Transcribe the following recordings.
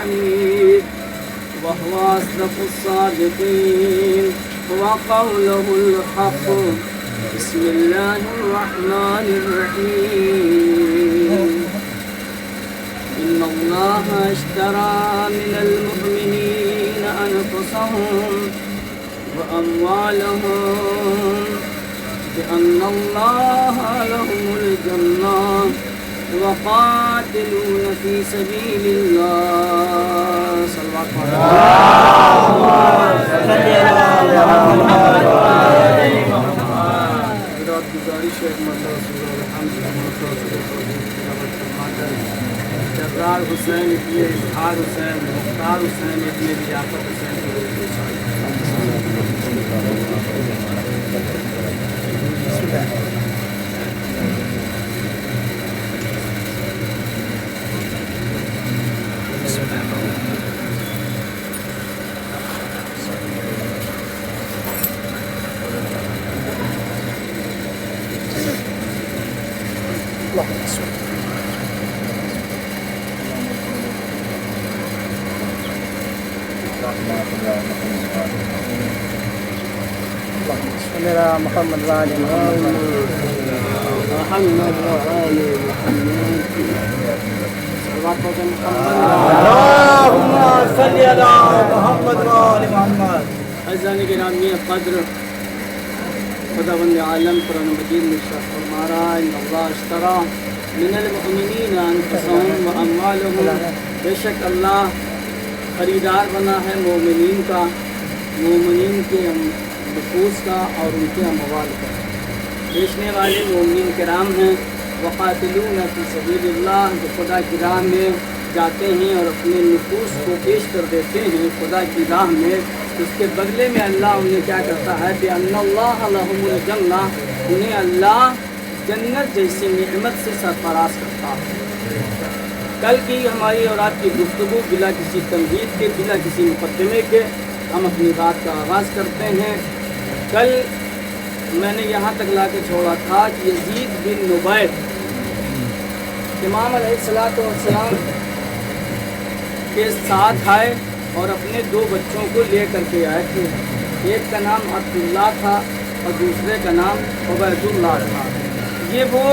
الحميد وهو أصدق الصادقين وقوله الحق بسم الله الرحمن الرحيم إن الله اشترى من المؤمنين أنفسهم وأموالهم بأن الله لهم الجنة وقاتلون في سبيل الله صلى الله عليه جرار حسین ابن اظہار حسین مختار حسین ابن ضیافت حسین میرا محمد وعد محمد وآل محمد اللهم صل على محمد وآل محمد. عزیزان گرامی قدر، خداوند عالم قرآن مجید میں ارشاد فرما رہا ہے ان اللہ اشترى من المؤمنین انفسهم واموالهم، بے شک اللہ خریدار بنا ہے مومنین کا، مومنین کے نفوس کا اور ان کے اموال کا۔ بیچنے والے مومنین کرام ہیں، وقاتلون فی سبیل اللہ، جو خدا کی راہ میں جاتے ہیں اور اپنے نفوس کو پیش کر دیتے ہیں خدا کی راہ میں، اس کے بدلے میں اللہ انہیں کیا کرتا ہے، بِأَنَّ اللَّهَ لَهُمُ الْجَنَّةُ، انہیں اللہ جنت جیسی نعمت سے سرفراز کرتا ہے۔ کل کی ہماری اور آپ کی گفتگو بلا کسی تمہید کے، بلا کسی مقدمے کے ہم اپنی بات کا آغاز کرتے ہیں۔ کل میں نے یہاں تک لا کے چھوڑا تھا کہ یزید بن نبیہ امام علیہ السلام کے ساتھ آئے اور اپنے دو بچوں کو لے کر کے آئے تھے، ایک کا نام عبداللہ تھا اور دوسرے کا نام عبید اللہ تھا۔ یہ وہ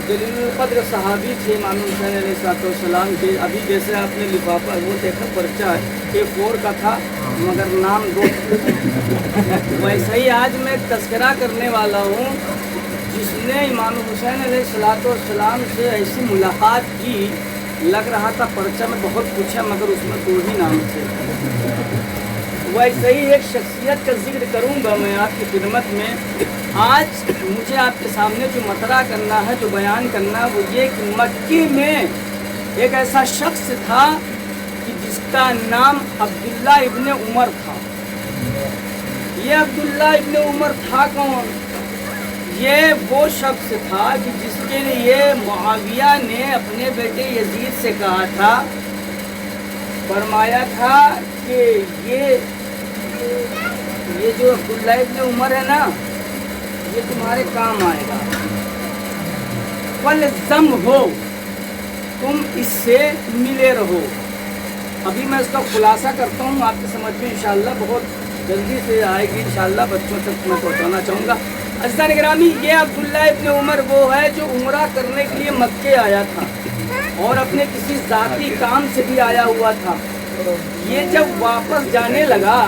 جلیل القدر صحابی تھے امام حسین علیہ السلام کے۔ ابھی جیسے آپ نے لفافہ وہ دیکھا پرچہ A4 کا تھا مگر نام دو، ویسے ہی آج میں تذکرہ کرنے والا ہوں جس نے امام حسین علیہ السلام سے ایسی ملاقات کی، لگ رہا تھا پرچہ میں بہت کچھ ہے مگر اس میں دو ہی نام تھے۔ ویسے ہی ایک شخصیت کا ذکر کروں گا میں آپ کی خدمت میں۔ آج مجھے آپ کے سامنے جو مطرح کرنا ہے، جو بیان کرنا ہے، وہ یہ کہ مکے میں ایک ایسا شخص تھا کہ جس کا نام عبداللہ ابن عمر تھا۔ یہ عبداللہ ابن عمر تھا کون؟ یہ وہ شخص تھا کہ جس کے لیے معاویہ نے اپنے بیٹے یزید سے کہا تھا، فرمایا تھا کہ یہ جو عبداللہ ابن عمر ہے نا، یہ تمہارے کام آئے گا، فلزم ہو، تم اس سے ملے رہو۔ ابھی میں اس کا خلاصہ کرتا ہوں، آپ کی سمجھ میں انشاءاللہ بہت جلدی سے آئے گی، انشاءاللہ بچوں تک میں پہنچانا چاہوں گا۔ عزیزان گرامی، یہ عبداللہ ابن عمر وہ ہے جو عمرہ کرنے کے لیے مکے آیا تھا اور اپنے کسی ذاتی کام سے بھی آیا ہوا تھا۔ یہ جب واپس جانے لگا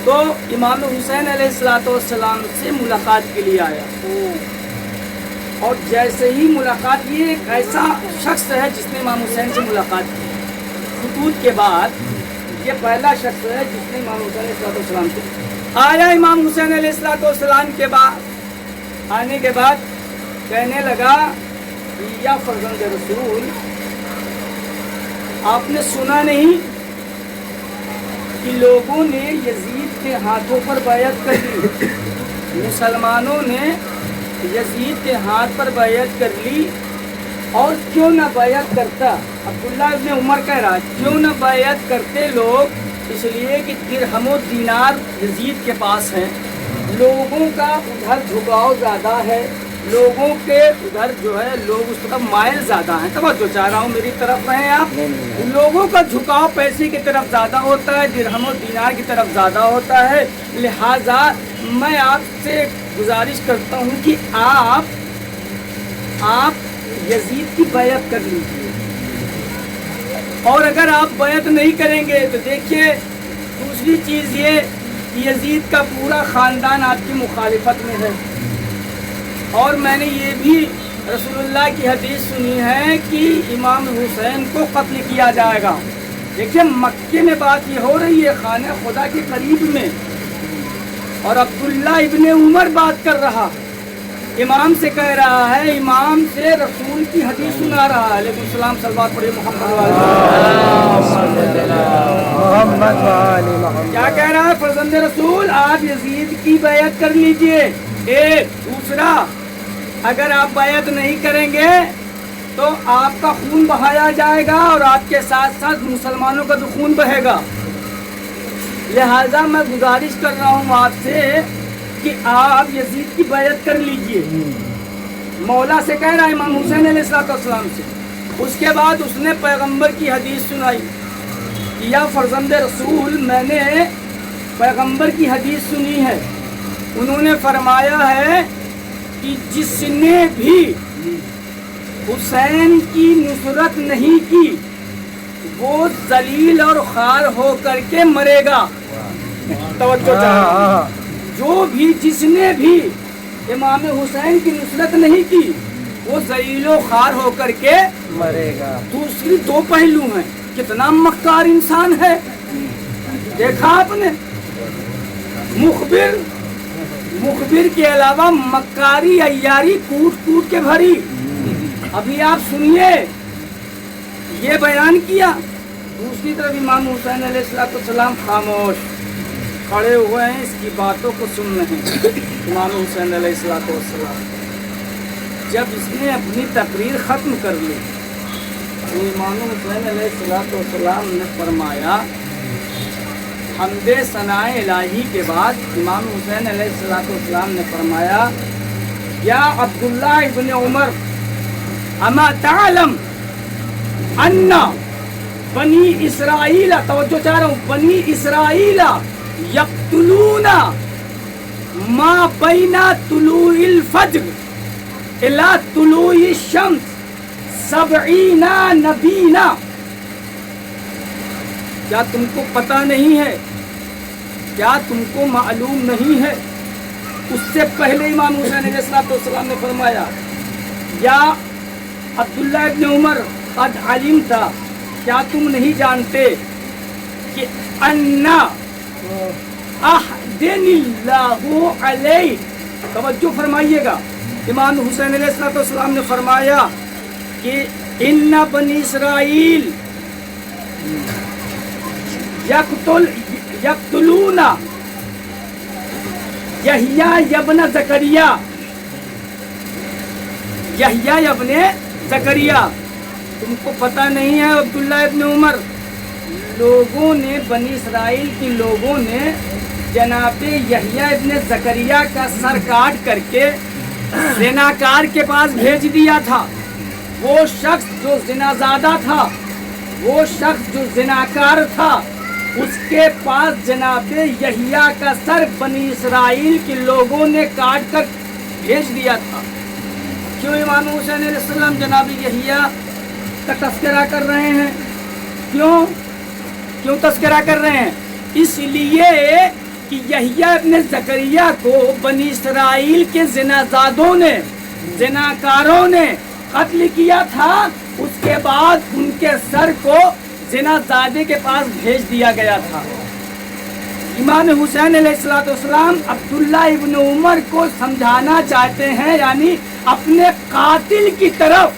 تو امام حسین علیہ السلام سے ملاقات کے لیے آیا، اور جیسے ہی ملاقات، یہ ایک ایسا شخص ہے جس نے امام حسین سے ملاقات کی خطوط کے بعد، یہ پہلا شخص ہے جس نے امام حسین علیہ السلام سے آیا۔ امام حسین علیہ السلام کے بعد آنے کے بعد کہنے لگا، یا فرزند رسول، آپ نے سنا نہیں کہ لوگوں نے یزید کے ہاتھوں پر بیعت کر لی، مسلمانوں نے یزید کے ہاتھ پر بیعت کر لی، اور کیوں نہ بیعت کرتا؟ عبداللہ ابن عمر کہہ رہا ہے کیوں نہ بیعت کرتے لوگ، اس لیے کہ درہم و دینار یزید کے پاس ہیں، لوگوں کا ادھر جھکاؤ زیادہ ہے، لوگوں کے ادھر جو ہے لوگ اس طرف مائل زیادہ ہیں، توجہ چاہ رہا ہوں میری طرف رہیں آپ. لوگوں کا جھکاؤ پیسے کی طرف زیادہ ہوتا ہے، درہم و دینار کی طرف زیادہ ہوتا ہے. لہٰذا میں آپ سے گزارش کرتا ہوں کہ آپ یزید کی بیعت کر لیجیے، اور اگر آپ بیعت نہیں کریں گے تو دیکھیے دوسری چیز یہ کہ یزید کا پورا خاندان آپ کی مخالفت میں ہے. اور میں نے یہ بھی رسول اللہ کی حدیث سنی ہے کہ امام حسین کو قتل کیا جائے گا. دیکھیے مکے میں بات یہ ہو رہی ہے، خانہ خدا کے قریب میں، اور عبداللہ ابن عمر بات کر رہا، امام سے کہہ رہا ہے، امام سے رسول کی حدیث سنا رہا ہے. علیکم السلام، صلوات پڑھیے محمد محمد. کیا کہہ رہا ہے فرزند رسول؟ آپ یزید کی بیعت کر لیجئے. ایک دوسرا، اگر آپ بیعت نہیں کریں گے تو آپ کا خون بہایا جائے گا اور آپ کے ساتھ ساتھ مسلمانوں کا تو خون بہے گا. لہذا میں گزارش کر رہا ہوں آپ سے کہ آپ یزید کی بیعت کر لیجئے. مولا سے کہہ رہا ہے، امام حسین علیہ السلام سے. اس کے بعد اس نے پیغمبر کی حدیث سنائی کہ یا فرزند رسول، میں نے پیغمبر کی حدیث سنی ہے، انہوں نے فرمایا ہے کہ جس نے بھی حسین کی نصرت نہیں کی وہ ذلیل اور خوار ہو کر کے مرے گا. توجہ جو بھی جس نے بھی امام حسین کی نصرت نہیں کی وہ ذلیل و خوار ہو کر کے مرے گا. دوسری دو پہلو ہیں. کتنا مکار انسان ہے، دیکھا آپ نے. مخبر کے علاوہ مکاری عیاری کوٹ کوٹ کے بھری. ابھی آپ سنیے، یہ بیان کیا. دوسری طرف امام حسین علیہ السلام خاموش کھڑے ہوئے ہیں، اس کی باتوں کو سن رہے ہیں. امام حسین علیہ السلام جب اس نے اپنی تقریر ختم کر لی تو امام حسین علیہ السلام نے فرمایا، حمد ثناء الہی کے بعد امام حسین علیہ السلام نے فرمایا، یا عبداللہ ابن عمر، اما تعلم ان بنی اسرائیل، توجہ چاہ رہا ہوں، بنی اسرائیل یقتلون ما بین طلوع الفجر الى طلوع الشمس 70 نبینا. کیا تم کو پتہ نہیں ہے، کیا تم کو معلوم نہیں ہے؟ اس سے پہلے امام حسین علیہ السلام نے فرمایا، یا عبداللہ ابن عمر قد علمت، کیا تم نہیں جانتے کہ انا احدن اللہ علیہ. توجہ فرمائیے گا، امام حسین علیہ السلام نے فرمایا کہ ان بنی اسرائیل یقتلون یحییٰ ابن زکریا، یحییٰ ابن زکریا. تم کو پتہ نہیں ہے عبداللہ ابن عمر، لوگوں نے بنی اسرائیل کے لوگوں نے جناب یحییٰ ابن زکریا کا سر کاٹ کر کے زناکار کے پاس بھیج دیا تھا. وہ شخص جو زنازادہ تھا، وہ شخص جو زناکار تھا، اس کے پاس جناب یحییٰ کا سر بنی اسرائیل کے لوگوں نے کاٹ کر بھیج دیا تھا. کیوں امام حسین علیہ السلام جناب یحییٰ کا تذکرہ کر رہے ہیں؟ کیوں تذکرہ کر رہے ہیں؟ اس لیے کہ یحییٰ ابن زکریا کو بنی اسرائیل کے زنازادوں نے، زناکاروں نے قتل کیا تھا. اس کے بعد ان کے سر کو زنازادے کے پاس بھیج دیا گیا تھا. امام حسین علیہ السلام عبداللہ ابن عمر کو سمجھانا چاہتے ہیں، یعنی اپنے قاتل کی طرف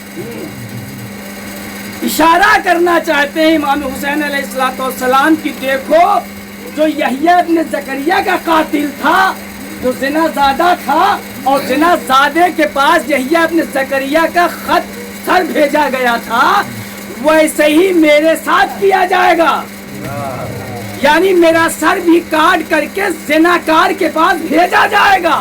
اشارہ کرنا چاہتے ہیں امام حسین علیہ السلام کی. دیکھو، جو یحییٰ ابن زکریا کا قاتل تھا، جو زنازادہ تھا، اور زنازادے کے پاس یحییٰ ابن زکریا کا خط سر بھیجا گیا تھا، ویسے ہی میرے ساتھ کیا جائے گا. یعنی میرا سر بھی کاٹ کر کے زناکار کے پاس بھیجا جائے گا.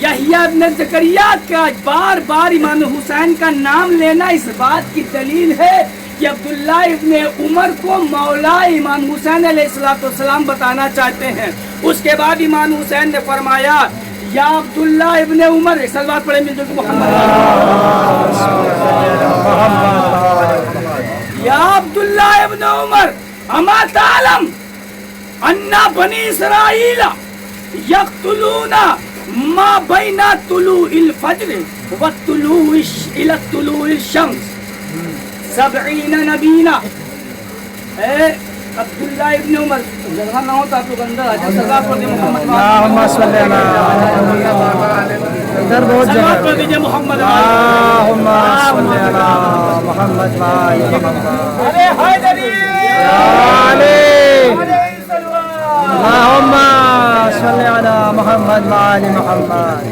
یحییٰ ابن زکریا کا بار بار امام حسین کا نام لینا اس بات کی دلیل ہے کہ عبداللہ ابن عمر کو مولا امام حسین علیہ السلام بتانا چاہتے ہیں۔ اس کے بعد امام حسین نے فرمایا یا عبداللہ ابن عمر، ایک سلوات پڑھے مل جو محمد یا عبداللہ ابن عمر اما تعلم ان بنی اسرائیل یقتلون ما بین طلوع الفجر و طلوع الى طلوع الشمس 70 نبینا۔ اے عبداللہ ابن عمر، جگہ نہ ہو تو آپ لوگ اندر آ جائیں، سلوات پڑھ دیجیے محمد اللہم صلی علی ادھر بہت جگہ، سلوات پڑھ دیجیے محمد اللہم صلی علی محمد محمد ارے حیدری اللہم صلی علی محمد محمد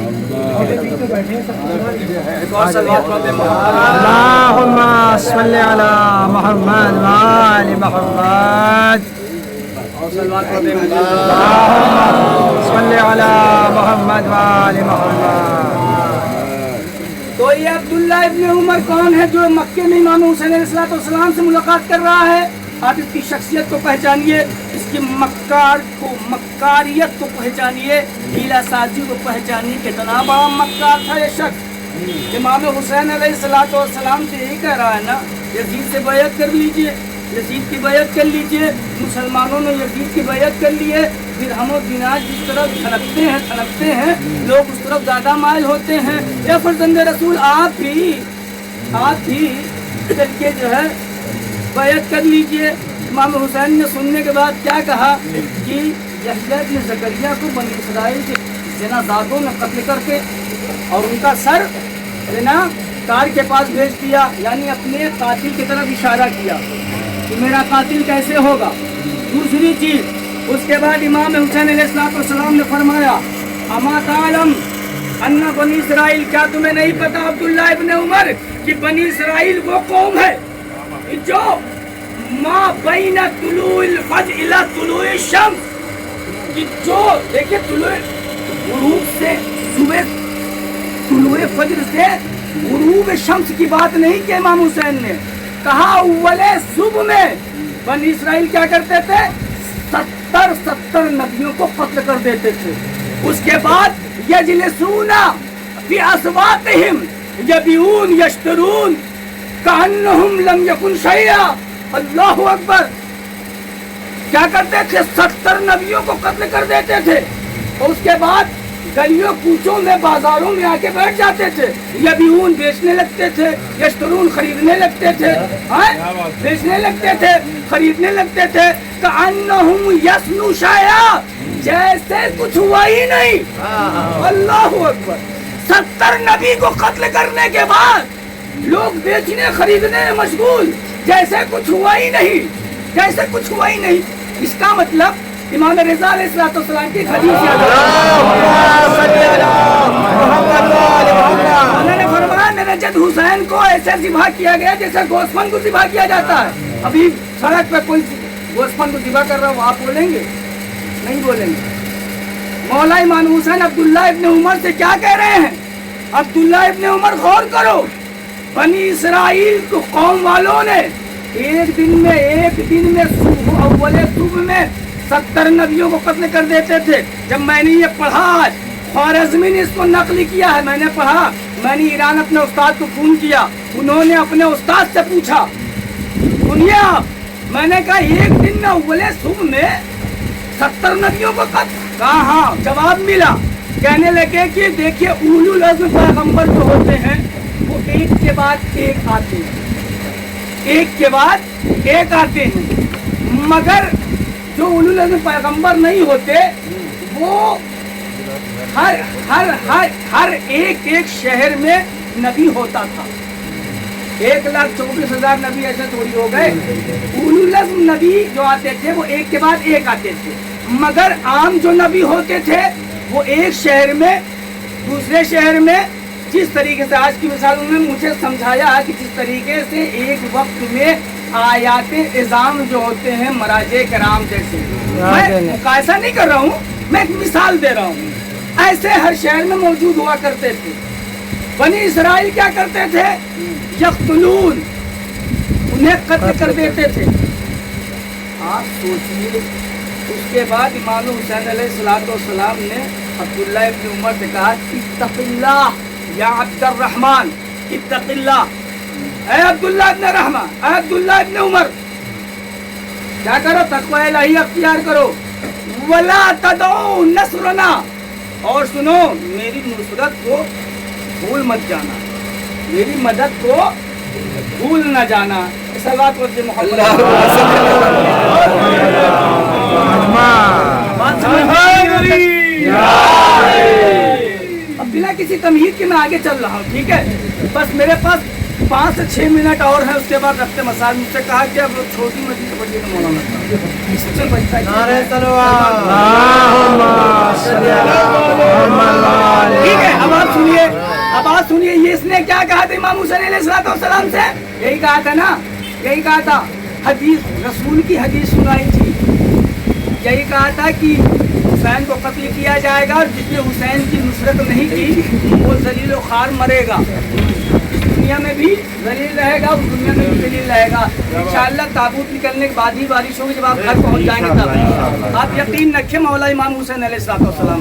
اللہم صلی علی محمد محمد اللہم صلی علی محمد محمد۔ تو یہ عبداللہ ابن عمر کون ہے جو مکے میں امام حسین علیہ السلام سے ملاقات کر رہا ہے؟ آپ اس کی شخصیت کو پہچانیے، اس کی مکاریت کو پہچانیے، ہیلا سازی کو پہچانیے۔ کتنا بڑا مکار تھا یہ شخص۔ امام حسین علیہ السلام سے یہی کہہ رہا ہے نا یزید سے بیعت کر لیجئے، یزید کی بیعت کر لیجئے۔ مسلمانوں نے یزید کی بیعت کر لی ہے، پھر ہم و دیناج جس طرف تھنکتے ہیں لوگ اس طرف زیادہ مائل ہوتے ہیں۔ اے فرزند رسول آپ ہی چل کے جو ہے بیعت کر لیجئے۔ امام حسین نے سننے کے بعد کیا کہا کہ یحییٰ ابن زکریا کو بنی اسرائیل کے زنا زادوں نے قتل کر کے اور ان کا سر زنا کار کے پاس بھیج دیا، یعنی اپنے قاتل کی طرف اشارہ کیا کہ میرا قاتل کیسے ہوگا۔ دوسری چیز، اس کے بعد امام حسین علیہ السلام نے فرمایا اما تعلم ان بنی اسرائیل، کیا تمہیں نہیں پتا عبداللہ ابن عمر کہ بنی اسرائیل وہ قوم ہے جو ما بین طلوع الفجر الی طلوع الشمس، کہ جو دیکھیں غروب سے صبح طلوع فجر سے غروب شمس کی بات نہیں کہ امام حسین نے کہا اول صبح میں بنی اسرائیل کیا کرتے تھے؟ 70 نبیوں کو قتل کر دیتے تھے۔ اس کے بعد یجلسون فی اصواتہم یبیعون یشترون کأنہم لم یکن شیئا۔ اللہ اکبر، کیا کرتے تھے؟ 70 نبیوں کو قتل کر دیتے تھے اور اس کے بعد گلیوں کوچوں میں بازاروں میں آ کے بیٹھ جاتے تھے، یبیعون بیچنے لگتے تھے، یشترون خریدنے لگتے تھے، بیچنے لگتے تھے، خریدنے لگتے تھے، کأنہم یسنو شیئا، جیسے کچھ ہوا ہی نہیں۔ اللہ اکبر، 70 نبی کو قتل کرنے کے بعد لوگ بیچنے خریدنے میں مشغول، جیسے کچھ ہوا ہی نہیں، جیسے کچھ ہوا ہی نہیں۔ اس کا مطلب امام رضا علیہ السلام کی حدیث یاد انہوں نے فرمایا میرے جد حسین کو ایسے ذبح کیا گیا جیسے گوسفند کو ذبح کیا جاتا ہے۔ ابھی سڑک پہ کوئی گوسفند کو ذبح کر رہا ہو، آپ بولیں گے؟ نہیں بولیں گے۔ مولا امام حسین عبداللہ ابن عمر سے کیا کہہ رہے ہیں؟ عبداللہ ابن عمر غور کرو، بنی اسرائیل کو قوم والوں نے ایک دن میں صبح اول صبح میں 70 نبیوں کو قتل کر دیتے تھے۔ جب میں نے یہ پڑھا، خوارزمی نے اس کو نقل کیا ہے، میں نے پڑھا، میں نے ایران اپنے استاد کو فون کیا، انہوں نے اپنے استاد سے پوچھا، سنیے آپ، میں نے کہا ایک دن میں اول صبح میں 70 نبیوں کو قتل، کہا ہاں، جواب ملا۔ کہنے لگے کہ دیکھیے اولو العزم پیغمبر جو ہوتے ہیں وہ ایک کے بعد ایک آتے ہیں، ایک کے بعد ایک آتے ہیں، مگر جو اولو العزم پیغمبر نہیں ہوتے وہ ہر ایک شہر میں نبی ہوتا تھا۔ 1,24,000 نبی ایسے تھوڑی ہو گئے۔ اولو العزم نبی جو آتے تھے وہ ایک کے بعد ایک آتے تھے، مگر عام جو نبی ہوتے تھے وہ ایک شہر میں دوسرے شہر میں، جس طریقے سے آج کی مثال انہوں نے مجھے سمجھایا کہ جس طریقے سے ایک وقت میں آیات اعظام جو ہوتے ہیں مراجع کرام جیسے، میں مقایسہ نہیں کر رہا ہوں، میں ایک مثال دے رہا ہوں ایسے ہر شہر میں موجود ہوا کرتے تھے. بنی اسرائیل کیا کرتے تھے؟ یقتلون، انہیں قتل کر دیتے تھے. آپ سوچئے اس کے بعد امام حسین علیہ السلام نے عبداللہ ابن عمر سے کہا اتق اللہ یا عبد الرحمن، اتق اللہ، اے عبداللہ ابن رحمہ، اے عبداللہ ابن عمر، کیا کرو؟ تقوی الہی اختیار کرو. ولا تدعو نصرنا، اور سنو میری نصرت کو بھول مت جانا، میری مدد کو بھول نہ جانا. صلوات و محمد. اب بنا کسی تمہید کے میں آگے چل رہا ہوں، ٹھیک ہے؟ بس میرے پاس 5 سے 6 منٹ اور ہے، اس کے بعد رفتے مسائل. مجھ سے کہا کہ اب چھوٹی مچی سے پڑھیے مولانا. ٹھیک ہے، اب آپ سنیے، اب آپ سنیے یہ اس نے کیا کہا تھا امام حسین علیہ السلام سے؟ یہی کہا تھا نا، یہی کہا تھا. حدیث رسول کی حدیث سنائی تھی، یہی کہا تھا کہ حسین کو قتل کیا جائے گا اور جس نے حسین کی نصرت نہیں کی وہ ذلیل و خوار مرے گا. اس دنیا میں بھی ذلیل رہے گا، اس دنیا میں بھی ذلیل رہے گا. انشاءاللہ تابوت نکلنے کے بعد ہی بارش ہوگی، جب آپ گھر پہنچ جائیں گے تب. آپ یقین رکھیں مولا امام حسین علیہ السلام.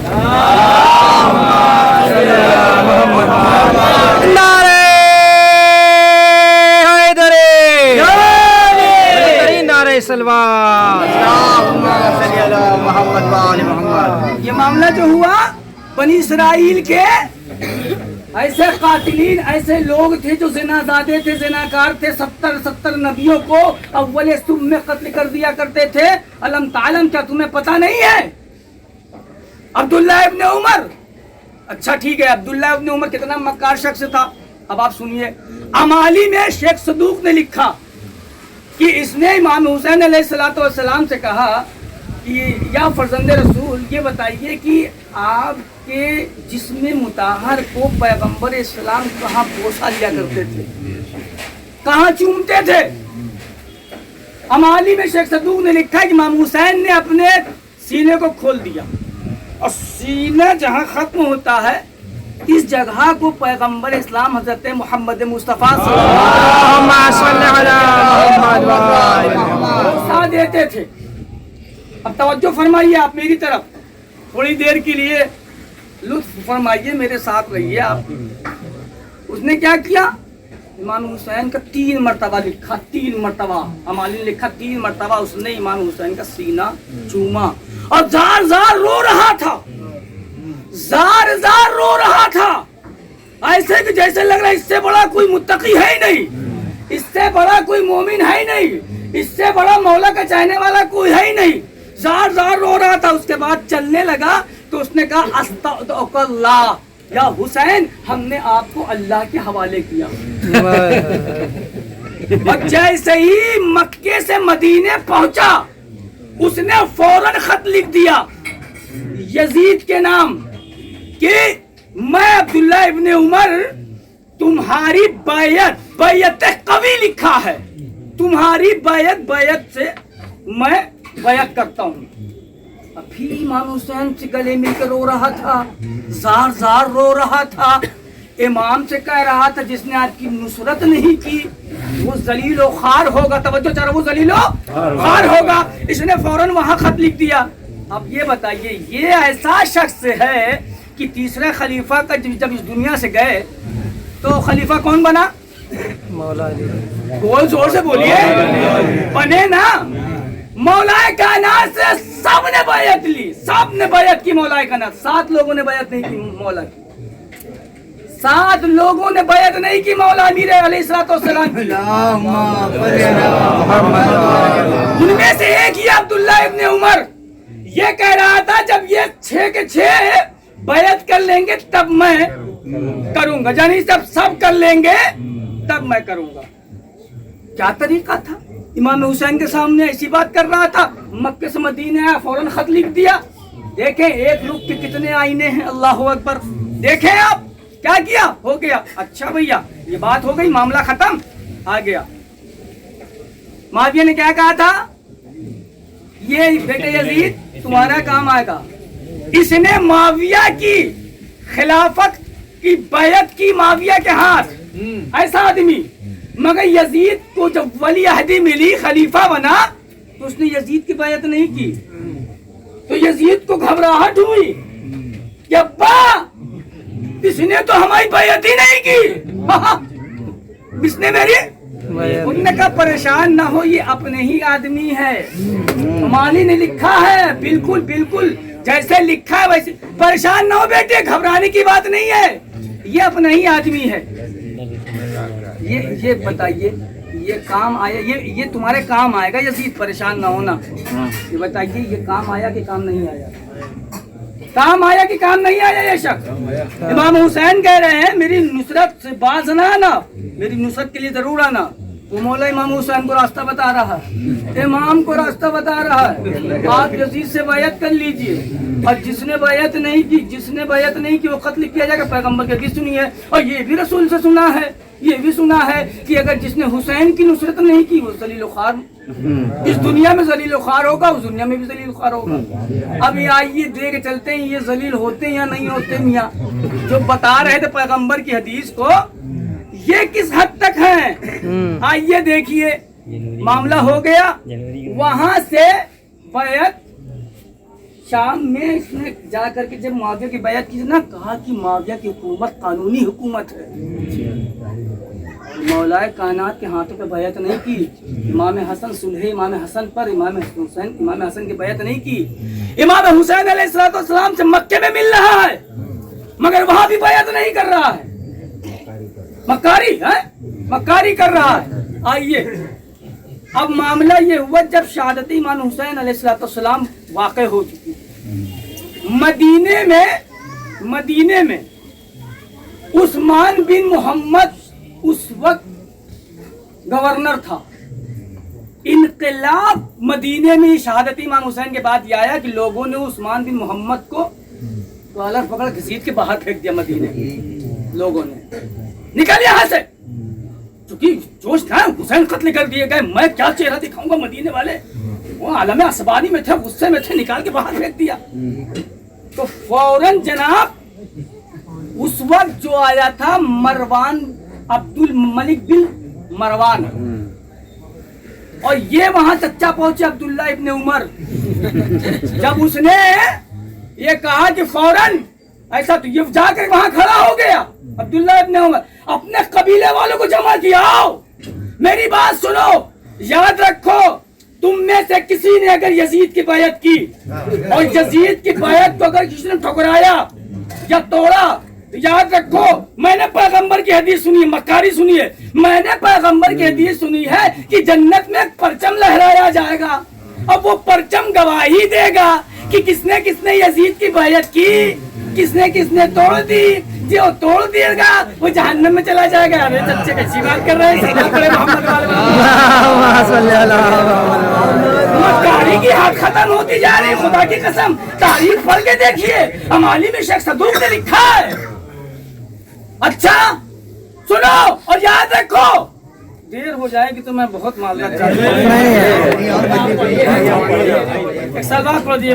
یہ معاملہ جو ہوا بنی اسرائیل کے ایسے قاتلین، ایسے لوگ تھے جو زنا زادے تھے، زناکار تھے. 70 نبیوں کو اول صبح میں قتل کر دیا کرتے تھے. علم تعلم، کیا تمہیں پتہ نہیں ہے؟ عبداللہ ابن عمر، اچھا ٹھیک ہے، عبداللہ ابن عمر کتنا مکار شخص تھا. اب آپ سنیے، امالی میں شیخ صدوق نے لکھا کہ اس نے امام حسین علیہ السلام سے کہا کہ یا فرزند رسول یہ بتائیے کہ آپ کے جسم مطہر کو پیغمبر اسلام کہاں بوسہ لیا کرتے تھے، کہاں چومتے تھے؟ امالی میں شیخ صدوق نے لکھا کہ امام حسین نے اپنے سینے کو کھول دیا اور سینہ جہاں ختم ہوتا ہے اس جگہ کو پیغمبر اسلام حضرت محمد مصطفیٰ صلی اللہ علیہ وسلم دیتے تھے. اب توجہ فرمائیے آپ میری طرف، تھوڑی دیر کے لیے لطف فرمائیے، میرے ساتھ رہیے آپ. اس نے کیا کیا؟ امام حسین کا 3 مرتبہ لکھا، 3 مرتبہ امالی نے لکھا، 3 مرتبہ اس نے امام حسین کا سینہ چوما اور زار زار رو رہا تھا، زار زار رو رہا تھا، ایسے کہ جیسے لگ رہا ہے اس سے بڑا کوئی متقی ہے ہی نہیں، اس سے بڑا کوئی مومن ہے ہی نہیں، اس سے بڑا مولا کا چاہنے والا کوئی ہے ہی نہیں. زار زار رو رہا تھا. اس کے بعد چلنے لگا تو اس نے کہا استودعک اللہ یا حسین، ہم نے آپ کو اللہ کے حوالے کیا. اور جیسے ہی مکے سے مدینے پہنچا اس نے فوراً خط لکھ دیا یزید کے نام کہ میں عبداللہ ابن عمر تمہاری بیعت قوی لکھا ہے، تمہاری بیعت سے میں بیعت کرتا ہوں. ابھی امام حسین سے گلے مل کے رو رہا تھا، زار زار رو رہا تھا. امام سے کہہ رہا تھا جس نے آپ کی نصرت نہیں کی وہ ذلیل و خوار ہوگا. توجہ چاہ رہا، وہ ذلیل و خوار ہوگا. اس نے فوراً وہاں خط لکھ دیا. اب یہ بتائیے یہ ایسا شخص ہے کہ تیسرے خلیفہ کا جب اس دنیا سے گئے تو خلیفہ کون بنا؟ مولا علی. بول زور سے بولیے، بنے نا مولا کائنات سے. سب نے بیعت لی، سب نے بیعت کی مولا کائنات. 7 لوگوں نے بیعت نہیں کی مولا کی، 7 لوگوں نے بیعت نہیں کی مولا امیر علیہ السلام کی. ان میں سے ایک ہی عبداللہ ابن عمر یہ کہہ رہا تھا جب یہ 6 کے 6 بیعت کر لیں گے تب میں کروں گا، یعنی سب کر لیں گے تب میں کروں گا. کیا طریقہ تھا؟ امام حسین کے سامنے ایسی بات کر رہا تھا. مکے سے مدینے آیا، فوراً خط لکھ دیا. دیکھیں ایک لوگ کے کتنے آئینے ہیں، اللہ اکبر. دیکھیں آپ کیا کیا، ہو گیا. اچھا بھیا یہ بات ہو گئی، معاملہ ختم، آ گیا. معاویہ نے کیا کہا تھا؟ یہ بیٹے یزید تمہارا کام آئے گا، اس نے معاویہ کی خلافت کی بیعت کی معاویہ کے ہاتھ، ایسا آدمی. مگر یزید کو جب ولی عہدی ملی، خلیفہ بنا، تو اس نے یزید کی بیعت نہیں کی. تو یزید کو گھبراہٹ ہوئی کہ ابا اس نے تو ہماری بیعت ہی نہیں کی، اس نے میری. انہوں نے کہا پریشان نہ ہو، یہ اپنے ہی آدمی ہے، مالی نے لکھا ہے، بالکل بالکل جیسے لکھا ہے ویسے. پریشان نہ ہو بیٹے، گھبرانے کی بات نہیں ہے، یہ اپنا ہی آدمی ہے. یہ بتائیے، یہ کام آیا، یہ تمہارے کام آئے گا یزید، پریشان نہ ہونا. یہ بتائیے یہ کام آیا کہ کام نہیں آیا؟ کام آیا کہ کام نہیں آیا؟ یہ شخص امام حسین کہہ رہے ہیں میری نصرت سے باز نہ آنا، میری نصرت کے لیے ضرور آنا. وہ مولا امام حسین کو راستہ بتا رہا ہے، امام کو راستہ بتا رہا ہے. آپ یزید سے بیعت کر لیجئے، اور جس نے بیعت نہیں کی، جس نے بیعت نہیں کی وہ قتل کیا جائے گا. پیغمبر کی حدیث سنی ہے، اور یہ بھی رسول سے سنا ہے، یہ بھی سنا ہے کہ اگر جس نے حسین کی نصرت نہیں کی وہ ذلیل و خوار، اس دنیا میں ذلیل و خوار ہوگا، اس دنیا میں بھی ذلیل و خوار ہوگا. اب یہ آئیے دیکھ چلتے ہیں یہ ذلیل ہوتے ہیں یا نہیں ہوتے. میاں جو بتا رہے تھے پیغمبر کی حدیث کو، یہ کس حد تک ہیں؟ آئیے دیکھیے، معاملہ ہو گیا. وہاں سے بیعت شام میں اس نے جا کر کے جب معاویہ کی بیعت کی نا، کہا کہ معاویہ کی حکومت قانونی حکومت ہے. مولا کائنات کے ہاتھوں پہ بیعت نہیں کی. امام حسن صلح امام حسن پر، امام حسن کی بیعت نہیں کی. امام حسین علیہ السلام سے مکے میں مل رہا ہے مگر وہاں بھی بیعت نہیں کر رہا ہے. مکاری کر رہا ہے. آئیے اب معاملہ یہ ہوا جب شہادت امام حسین علیہ السلام واقع ہو چکی. مدینے میں عثمان بن محمد اس وقت گورنر تھا. انقلاب مدینے میں شہادت امام حسین کے بعد یہ آیا کہ لوگوں نے عثمان بن محمد کو کالر پکڑ گھسیٹ کے باہر پھینک دیا. مدینے لوگوں نے نکل یہاں سے، چونکہ جوش تھا حسین قتل کر دیے گئے، میں کیا چہرہ دکھاؤں گا. مدینے والے وہ عالم اسبانی میں تھے، غصے میں تھے، نکال کے باہر پھینک دیا. تو فوراً جناب اس وقت جو آیا تھا مروان، عبد الملک بن مروان، اور یہ وہاں چچا پہنچے عبداللہ ابن عمر. جب اس نے یہ کہا کہ فوراً ایسا، تو یہ جا کر وہاں کھڑا ہو گیا عبداللہ ابن عمر، اپنے قبیلے والوں کو جمع کیا. آؤ میری بات سنو، یاد رکھو تم میں سے کسی نے اگر یزید کی بیعت کی اور یزید کی بیعت کو اگر کسی نے ٹھکرایا یا توڑا، یاد رکھو میں نے پیغمبر کی حدیث سنی ہے، مکاری سنی ہے، میں نے پیغمبر کی حدیث سنی ہے کہ جنت میں ایک پرچم لہرایا جائے گا. اب وہ پرچم گواہی دے گا کہ کس نے یزید کی بیعت کی، کس نے توڑ دی. جو توڑ دے گا وہ جہنم میں چلا جائے گا. ارے چچے کیسی بات کر رہے ہیں، مکاری کی حد ختم ہوتی جا رہی. خدا کی قسم تاریخ پڑھ کے دیکھیے، امالی میں شیخ صدوق نے لکھا ہے. اچھا سنو اور یاد رکھو، دیر ہو جائے گی تو میں بہت معذرت چاہتا ہوں. ایک سال بات پڑھ دیے.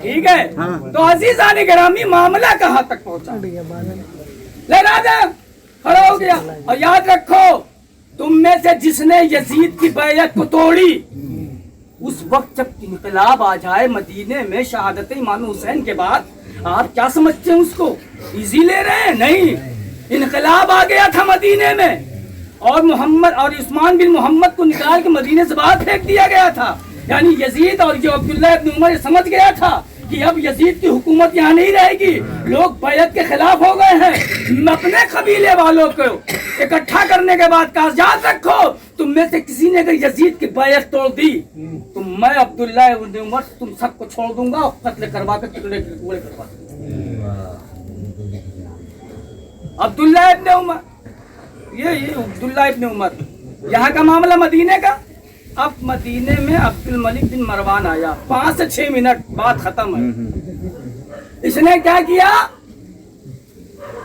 ٹھیک ہے، تو عزیزان گرامی معاملہ کہاں تک پہنچا؟ لہذا کھڑا ہو گیا. اور یاد رکھو تم میں سے جس نے یزید کی بیعت کو توڑی، اس وقت جب انقلاب آ جائے مدینے میں شہادت امام حسین کے بعد، آپ کیا سمجھتے ہیں اس کو ایزی لے رہے ہیں؟ نہیں، انقلاب آ گیا تھا مدینے میں، اور محمد اور عثمان بن محمد کو نکال کے مدینے سے باہر پھینک دیا گیا تھا. یعنی یزید اور جو عبداللہ ابن عمر یہ سمجھ گیا تھا کہ اب یزید کی حکومت یہاں نہیں رہے گی، لوگ بیعت کے خلاف ہو گئے ہیں. اپنے قبیلے والوں کو اکٹھا کرنے کے بعد کہا یاد رکھو تم میں سے کسی نے اگر یزید کی بیعت توڑ دی تو میں عبداللہ ابن عمر تم سب کو چھوڑ دوں گا اور قتل کروا کے ٹکڑے ٹکڑے کروا دوں گا. عبداللہ ابن عمر، یہ عبداللہ ابن عمر، یہاں کا معاملہ مدینے کا. اب مدینے میں عبد الملک بن مروان آیا، 5 سے 6 منٹ بات ختم ہے. اس نے کیا کیا؟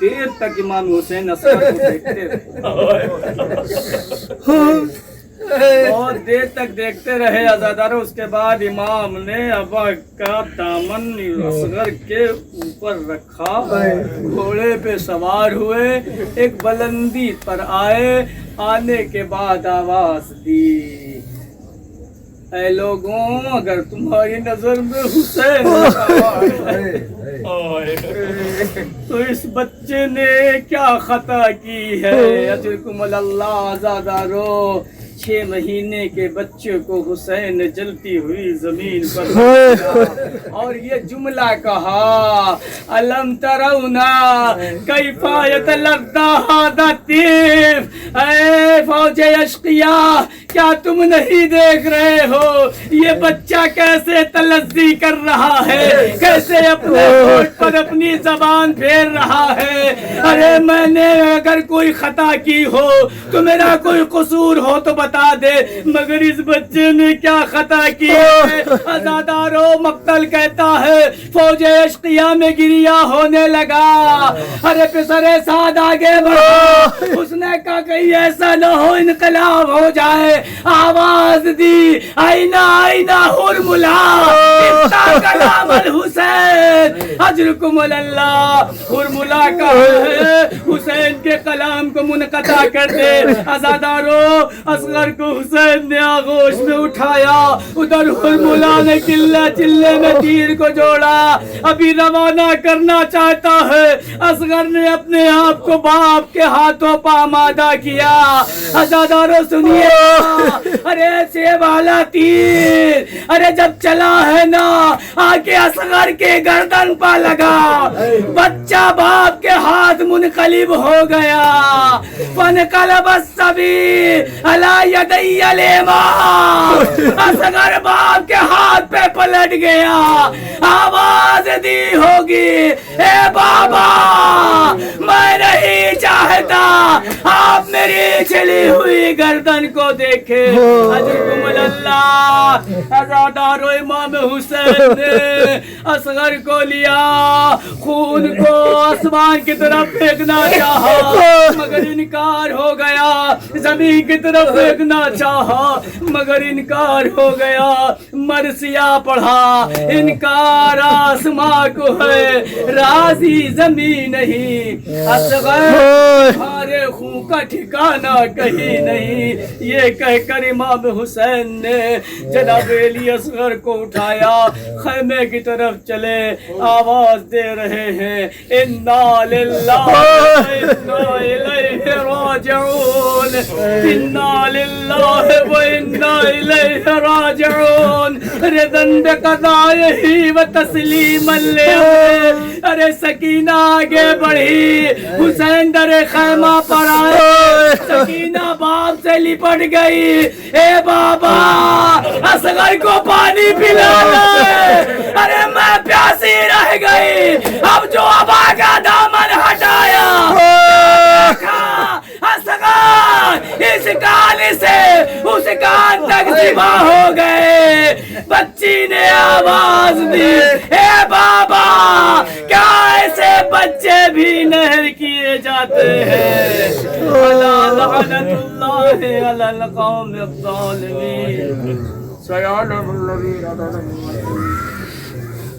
دیر تک امام حسین اصغر کو دیکھتے رہے، بہت دیر تک دیکھتے رہے عزادارو۔ اس کے بعد امام نے ابا کا دامن اصغر کے اوپر رکھا، گھوڑے پہ سوار ہوئے، ایک بلندی پر آئے، آنے کے بعد آواز دی، اے لوگوں اگر تمہاری نظر میں حسین تو اس بچے نے کیا خطا کی ہے؟ اجرکم اللہ عزادارو، 6 مہینے کے بچے کو حسین نے جلتی ہوئی زمین پر اور یہ جملہ کہا، الم ترونا کیف یتلذا ھذا الطفل، اے فوج اشقیاء کیا تم نہیں دیکھ رہے ہو یہ بچہ کیسے تلذی کر رہا ہے، کیسے اپنے ہونٹ پر اپنی زبان پھیر رہا ہے؟ ارے میں نے اگر کوئی خطا کی ہو تو میرا کوئی قصور ہو تو بتا دے، مگر اس بچے نے کیا خطا کی ہے؟ عزادارو مقتل کہتا ہے فوج اشقیاء میں گریا ہونے لگا، ارے پسرے سعد آگے بڑھا، اس نے کہا کہیں ایسا نہ ہو انقلاب ہو جائے، آواز دی آئینہ آئینہ حرملا اتنا کلام الحسین، اجرکم اللہ، حرملا کہا ہے حسین کے کلام کو منقطع کر دے۔ عزادارو اصغر کو حسین نے آغوش میں اٹھایا، ادھر حرملا نے چلے میں تیر کو جوڑا، ابھی روانہ کرنا چاہتا ہے، اصغر نے اپنے آپ کو باپ کے ہاتھوں پہ آمادہ کیا۔ عزادارو سنیے، ارے ایسے والا تیر ارے جب چلا ہے نا آگے اصغر کے گردن پہ لگا، بچہ باپ کے ہاتھ منقلب ہو گیا، فانقلب الصبی علی یدی الامام، اصغر باپ کے ہاتھ پہ پلٹ گیا، آواز دی ہوگی اے بابا میں نہیں چاہتا آپ میری چلی ہوئی گردن کو دیکھے۔ اجرکم اللہ، عزادارو امام حسین نے اصغر کو لیا، خون کو آسمان کی طرف پھینکنا چاہا مگر انکار ہو گیا، زمین کی طرف پھینکنا چاہا مگر انکار ہو گیا، مرثیہ پڑھا، انکار آسمان کو ہے راضی زمین نہیں، اصغر تمہارے خون کا ٹھکانہ کہیں نہیں، یہ کہہ کر امام حسین نے جناب علی اصغر کو اٹھایا، خیمے کی طرف چلے، آواز دے رہے ہیں انا للہ وانا الیہ راجعون، انا للہ وانا الیہ راجعون، رضا بقضائہ وتسلیما لامرہ۔ ارے سکینہ آگے بڑھی، حسین در خیمہ پر آئے، سکینہ باپ سے لپٹ گئی، اے بابا اصغر کو پانی پلانا ہے، ارے میں پیاسی رہ گئی، اب جو ابا کا دامن ہٹایا اصغر اس کان سے اس کان تک ذبح ہو گئے، بچی نے آواز دی اے بابا کیا ایسے بچے بھی نہر کیے جاتے ہیں؟ لعنت اللہ علی القوم الظالمین۔ سيعلم الذين ظلموا